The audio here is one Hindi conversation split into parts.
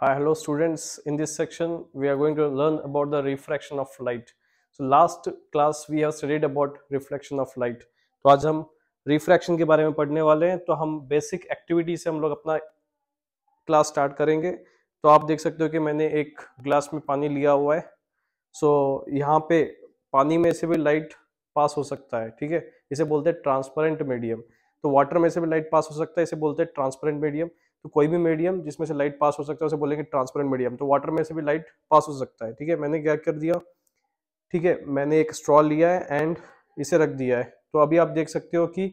Hi, hello students. In this section, we are going to learn about the refraction of light. So last class we have studied about reflection of light. तो आज हम रिफ्रैक्शन के बारे में पढ़ने वाले हैं. तो हम बेसिक एक्टिविटी से हम लोग अपना क्लास स्टार्ट करेंगे. तो आप देख सकते हो कि मैंने एक ग्लास में पानी लिया हुआ है. सो यहाँ पे पानी में से भी लाइट पास हो सकता है. ठीक है, इसे बोलते हैं ट्रांसपेरेंट मीडियम. तो वाटर में से भी लाइट पास हो सकता है, इसे बोलते हैं ट्रांसपेरेंट मीडियम. तो कोई भी मीडियम जिसमें से लाइट पास हो सकता है उसे बोलेंगे ट्रांसपेरेंट मीडियम. तो वाटर में से भी लाइट पास हो सकता है. ठीक है, मैंने क्या कर दिया, ठीक है, मैंने एक स्ट्रॉ लिया है एंड इसे रख दिया है. तो अभी आप देख सकते हो कि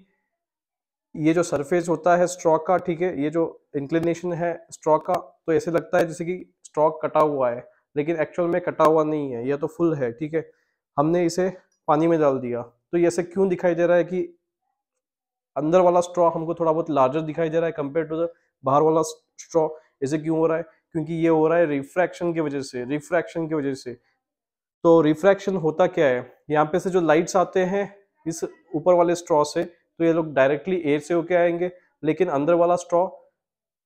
ये जो सरफेस होता है स्ट्रॉ का, ठीक है, ये जो इंक्लिनेशन है स्ट्रॉ का, तो ऐसे लगता है जैसे कि स्ट्रॉ कटा हुआ है, लेकिन एक्चुअल में कटा हुआ नहीं है, ये तो फुल है. ठीक है, हमने इसे पानी में डाल दिया. तो ये ऐसे क्यों दिखाई दे रहा है कि अंदर वाला स्ट्रॉ हमको थोड़ा बहुत लार्जर दिखाई दे रहा है कंपेयर टू द बाहर वाला स्ट्रॉ. ऐसे क्यों हो रहा है? क्योंकि ये हो रहा है रिफ्रैक्शन की वजह से. रिफ्रैक्शन की वजह से. तो रिफ्रैक्शन होता क्या है, यहाँ पे से जो लाइट्स आते हैं इस ऊपर वाले स्ट्रॉ से, तो ये लोग डायरेक्टली एयर से होके आएंगे. लेकिन अंदर वाला स्ट्रॉ,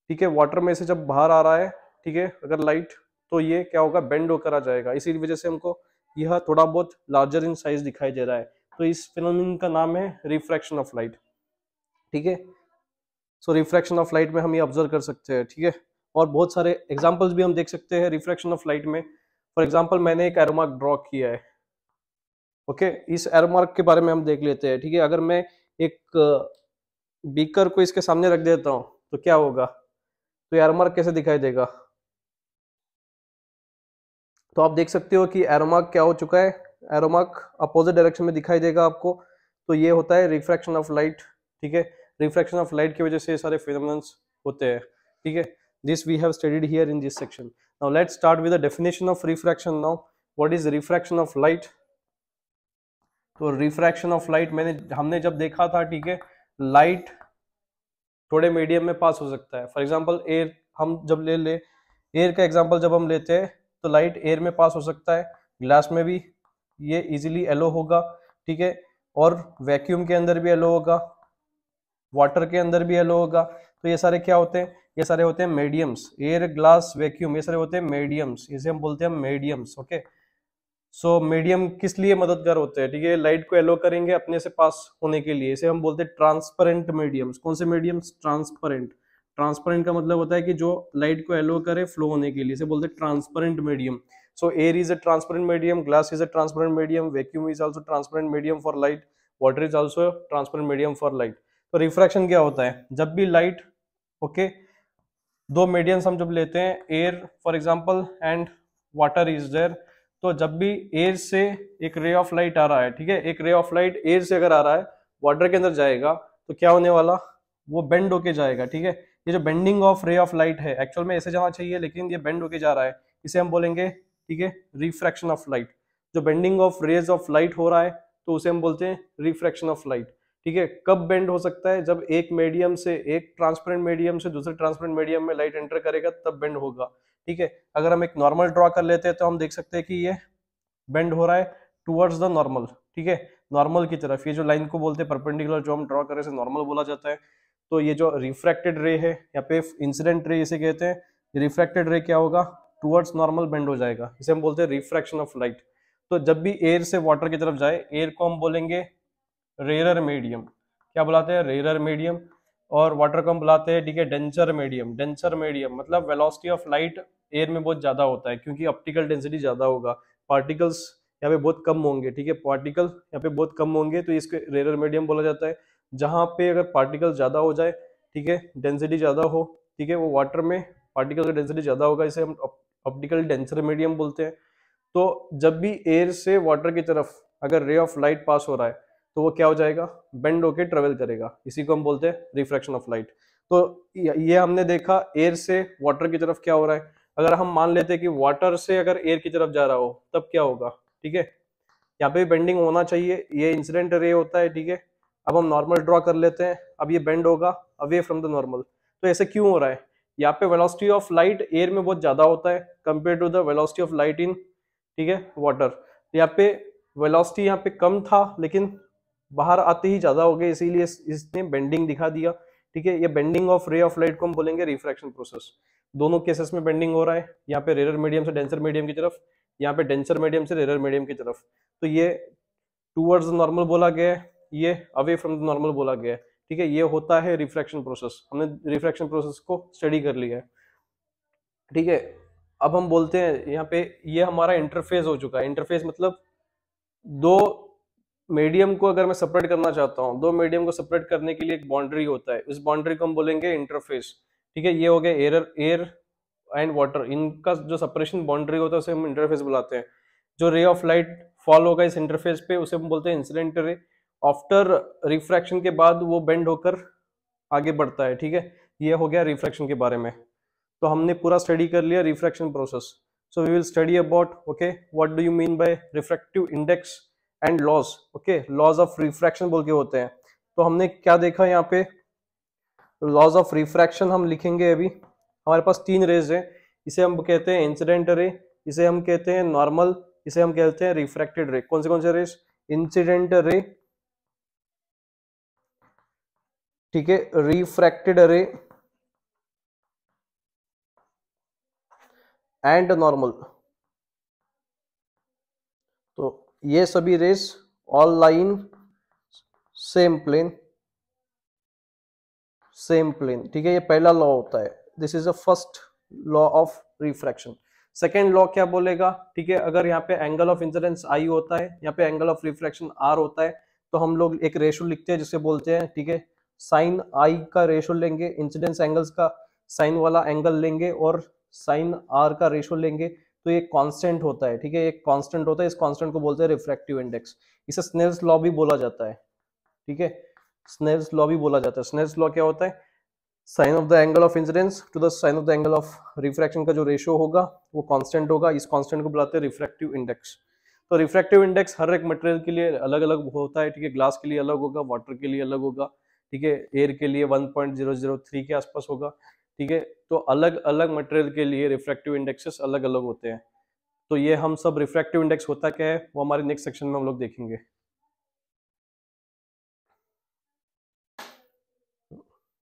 ठीक है, वाटर में से जब बाहर आ रहा है, ठीक है, अगर लाइट, तो ये क्या होगा, बेंड होकर आ जाएगा. इसी वजह से हमको यह थोड़ा बहुत लार्जर इन साइज दिखाई दे रहा है. तो इस फिनोमेनन का नाम है रिफ्रैक्शन ऑफ लाइट. ठीक है, सो रिफ्रैक्शन ऑफ लाइट में हम ये ऑब्जर्व कर सकते हैं. ठीक है, और बहुत सारे एग्जांपल्स भी हम देख सकते हैं रिफ्रैक्शन ऑफ लाइट में. फॉर एग्जांपल मैंने एक एरो मार्क ड्रॉ किया है. ओके, इस एरो मार्क के बारे में हम देख लेते हैं. ठीक है, अगर मैं एक बीकर को इसके सामने रख देता हूं तो क्या होगा, तो एरो मार्क कैसे दिखाई देगा. तो आप देख सकते हो कि एरो मार्क क्या हो चुका है, एरो मार्क अपोजिट डायरेक्शन में दिखाई देगा आपको. तो ये होता है रिफ्रैक्शन ऑफ लाइट. ठीक है, रिफ्रैक्शन ऑफ लाइट की वजह से ये सारे फिनोमेनन्स होते हैं. ठीक है, this we have studied here in this section. Now let's start with the definition of refraction. Now what is refraction of light. तो रिफ्रैक्शन ऑफ लाइट हमने जब देखा था, ठीक है, लाइट थोड़े मीडियम में पास हो सकता है. फॉर एग्जांपल एयर, हम जब ले एयर का एग्जांपल जब हम लेते हैं तो लाइट एयर में पास हो सकता है. ग्लास में भी ये इजीली एलो होगा. ठीक है, और वैक्यूम के अंदर भी एलो होगा, वाटर के अंदर भी एलो होगा. तो ये सारे क्या होते हैं, ये सारे होते हैं मीडियम्स. एयर, ग्लास, वैक्यूम, ये सारे होते हैं मीडियम्स. इसे हम बोलते हैं मीडियम्स. ओके, सो मीडियम किस लिए मददगार होते हैं, ठीक है, लाइट को एलो करेंगे अपने से पास होने के लिए. इसे हम बोलते हैं ट्रांसपेरेंट मीडियम्स. कौन से मीडियम्स? ट्रांसपेरेंट. ट्रांसपेरेंट का मतलब होता है कि जो लाइट को एलो करे फ्लो होने के लिए, इसे बोलते हैं transparent medium. So air is a transparent medium, glass is a transparent medium, vacuum is also transparent medium for light, water is also transparent medium for light. तो रिफ्रैक्शन क्या होता है, जब भी लाइट, ओके, दो मीडियम्स हम जब लेते हैं, air for example and water is there, तो जब भी एयर से एक रे ऑफ लाइट आ रहा है, ठीक है, एक रे ऑफ लाइट एयर से अगर आ रहा है वाटर के अंदर जाएगा, तो क्या होने वाला, वो बेंड होके जाएगा. ठीक है, ये जो bending of ray of light है, एक्चुअल में ऐसे जाना चाहिए लेकिन ये बेंड होके जा रहा है, इसे हम बोलेंगे, ठीक है, रिफ्रैक्शन ऑफ लाइट. जो bending of rays of light हो रहा है तो उसे हम बोलते हैं रिफ्रैक्शन ऑफ लाइट. ठीक है, कब बेंड हो सकता है, जब एक मीडियम से, एक ट्रांसपेरेंट मीडियम से दूसरे ट्रांसपेरेंट मीडियम में लाइट एंटर करेगा तब बेंड होगा. ठीक है, अगर हम एक नॉर्मल ड्रॉ कर लेते हैं तो हम देख सकते हैं कि ये बेंड हो रहा है टुवर्ड्स द नॉर्मल. ठीक है, नॉर्मल की तरफ. ये जो लाइन को बोलते हैं परपेंडिकुलर, जो हम ड्रॉ करें से नॉर्मल बोला जाता है. तो ये जो रिफ्रैक्टेड रे है, यहाँ पे इंसिडेंट रे इसे कहते हैं, रिफ्रैक्टेड रे क्या होगा, टुवर्ड्स नॉर्मल बेंड हो जाएगा. इसे हम बोलते हैं रिफ्रैक्शन ऑफ लाइट. तो जब भी एयर से वाटर की तरफ जाए, एयर को हम बोलेंगे रेयर मीडियम. क्या बुलाते हैं, रेयर मीडियम. और वाटर को हम बुलाते हैं, ठीक है, डेंसर मीडियम. डेंसर मीडियम मतलब वेलोसिटी ऑफ लाइट एयर में बहुत ज्यादा होता है क्योंकि ऑप्टिकल डेंसिटी ज्यादा होगा, पार्टिकल्स यहाँ पे बहुत कम होंगे. ठीक है, पार्टिकल यहाँ पे बहुत कम होंगे, तो इसको रेयर मीडियम बोला जाता है. जहां पे अगर पार्टिकल ज्यादा हो जाए, ठीक है, डेंसिटी ज्यादा हो, ठीक है, वो वाटर में पार्टिकल का डेंसिटी ज्यादा होगा, इसे हम ऑप्टिकल डेंसर मीडियम बोलते हैं. तो जब भी एयर से वाटर की तरफ अगर रे ऑफ लाइट पास हो रहा है तो वो क्या हो जाएगा, बेंड होके ट्रेवल करेगा. इसी को हम बोलते हैं रिफ्रैक्शन ऑफ लाइट. तो ये हमने देखा एयर से वाटर की तरफ क्या हो रहा है. अगर हम मान लेते हैं कि वाटर से अगर एयर की तरफ जा रहा हो तब क्या होगा. ठीक है, यहाँ पे बेंडिंग होना चाहिए, ये इंसिडेंट रे होता है. ठीक है, अब हम नॉर्मल ड्रॉ कर लेते हैं, अब ये बेंड होगा अवे फ्रॉम द नॉर्मल. तो ऐसे क्यों हो रहा है, यहाँ पे वेलोसिटी ऑफ लाइट एयर में बहुत ज्यादा होता है compare to the velocity of light in, ठीक है, वाटर. यहाँ पे वेलोसिटी यहाँ पे कम था लेकिन बाहर आते ही ज्यादा हो गए, इसीलिए इसने बेंडिंग दिखा दिया. ठीक है, ये bending of ray of light को हम बोलेंगे रिफ्रैक्शन प्रोसेस. दोनों केसेस में बेंडिंग हो रहा है, यहाँ पे रेयर मीडियम से डेंसर मीडियम की तरफ, यहाँ पे डेंसर मीडियम से रेयर मीडियम की तरफ। तो ये टूवर्ड्स नॉर्मल बोला गया है, ये अवे फ्रॉम द नॉर्मल बोला गया है, ठीक है। ये होता है रिफ्रैक्शन प्रोसेस, हमने रिफ्रैक्शन प्रोसेस को स्टडी कर लिया है, ठीक है। अब हम बोलते हैं यहाँ पे ये हमारा इंटरफेस हो चुका है। इंटरफेस मतलब दो मीडियम को अगर मैं सेपरेट करना चाहता हूँ, दो मीडियम को सेपरेट करने के लिए एक बाउंड्री होता है, इस बाउंड्री को हम बोलेंगे इंटरफेस, ठीक है। ये हो गया एयर एंड वाटर, इनका जो सेपरेशन बाउंड्री होता है उसे हम इंटरफेस बुलाते हैं। जो रे ऑफ लाइट फॉल होगा इस इंटरफेस पे उसे हम बोलते हैं इंसिडेंट रे। आफ्टर रिफ्रैक्शन के बाद वो बेंड होकर आगे बढ़ता है, ठीक है। ये हो गया रिफ्रैक्शन के बारे में। तो हमने पूरा स्टडी कर लिया refraction process. So we will study about okay what do you mean by refractive index and laws. Okay, laws of refraction बोल के होते हैं। तो हमने क्या देखा यहाँ पे, लॉज ऑफ रिफ्रैक्शन हम लिखेंगे अभी। हमारे पास तीन रेज है, इसे हम कहते हैं इंसिडेंट रे, इसे हम कहते हैं नॉर्मल, इसे हम कहते हैं रिफ्रैक्टेड रे। कौन से रेज, इंसिडेंट रे, ठीक है, रिफ्रैक्टेड रे एंड नॉर्मल। तो ये सभी rays all line same plane, same plane, ठीक है। ये पहला लॉ होता है, this is a first law of refraction. Second law क्या बोलेगा, ठीक है, अगर यहाँ पे एंगल ऑफ इंसिडेंस आई होता है, यहाँ पे एंगल ऑफ रिफ्रैक्शन आर होता है, तो हम लोग एक रेशो लिखते हैं जिसे बोलते हैं, ठीक है, साइन आई का रेशो लेंगे, इंसिडेंस एंगल्स का साइन वाला एंगल लेंगे और साइन आर का रेशो लेंगे, तो ये कांस्टेंट होता है, ठीक है, एक कांस्टेंट होता है, इस कांस्टेंट को बोलते हैं रिफ्रैक्टिव इंडेक्स। इसे स्नेल्स लॉ भी बोला जाता है, ठीक है, स्नेल्स लॉ भी बोला जाता है। स्नेल्स लॉ क्या होता है, sine of the angle of incidence to the sine of the angle of refraction का जो रेशियो होगा वो कांस्टेंट होगा, इस कांस्टेंट को बुलाते हैं रिफ्रैक्टिव इंडेक्स। तो रिफ्रैक्टिव इंडेक्स हर एक मटेरियल के लिए अलग अलग होता है, ठीक है, ग्लास के लिए अलग होगा, वाटर के लिए अलग होगा, ठीक है, एयर के लिए 1.003 के आसपास होगा, ठीक है। तो अलग अलग मटेरियल के लिए रिफ्रैक्टिव इंडेक्सेस अलग अलग होते हैं। तो ये हम सब रिफ्रैक्टिव इंडेक्स होता क्या है वो हमारे नेक्स्ट सेक्शन में हम लोग देखेंगे।